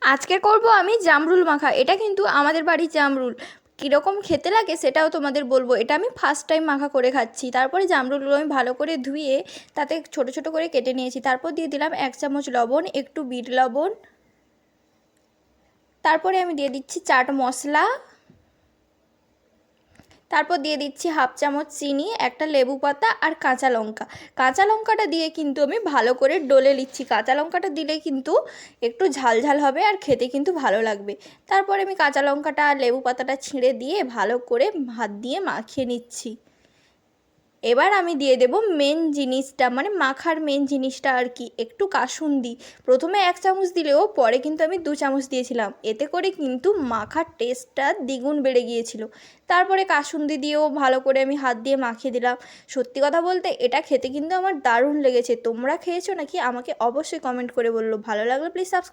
আজকে করব আমি জামরুল মাখা। এটা কিন্তু আমাদের বাড়ির জামরুল। কীরকম খেতে লাগে সেটাও তোমাদের বলবো। এটা আমি ফার্স্ট টাইম মাখা করে খাচ্ছি। তারপরে জামরুলগুলো আমি ভালো করে ধুয়ে তাতে ছোট ছোট করে কেটে নিয়েছি। তারপর দিয়ে দিলাম 1 চামচ লবণ, একটু বিট লবণ। তারপরে আমি দিয়ে দিচ্ছি চাট মশলা। তারপর দিয়ে দিচ্ছি হাফ চামচ চিনি, একটা লেবু পাতা আর কাঁচা লঙ্কা। কাঁচা লঙ্কাটা দিয়ে কিন্তু আমি ভালো করে ডলে নিচ্ছি। কাঁচা লঙ্কাটা দিলে কিন্তু একটু ঝাল ঝাল হবে আর খেতে কিন্তু ভালো লাগবে। তারপরে আমি কাঁচা লঙ্কাটা আর লেবু পাতাটা ছিঁড়ে দিয়ে ভালো করে হাত দিয়ে মাখিয়ে নিচ্ছি। এবার আমি দিয়ে দেব মেন জিনিসটা, মানে মাখার মেন জিনিসটা আর কি, একটু কাসুন্দি। প্রথমে 1 চামচ দিলেও পরে কিন্তু আমি 2 চামচ দিয়েছিলাম। এতে করে কিন্তু মাখার টেস্টটা দ্বিগুণ বেড়ে গিয়েছিল। তারপরে কাসুন্দি দিয়েও ভালো করে আমি হাত দিয়ে মাখিয়ে দিলাম। সত্যি কথা বলতে এটা খেতে কিন্তু আমার দারুণ লেগেছে। তোমরা খেয়েছো নাকি আমাকে অবশ্যই কমেন্ট করে বললো। ভালো লাগলে প্লিজ সাবস্ক্রাইব।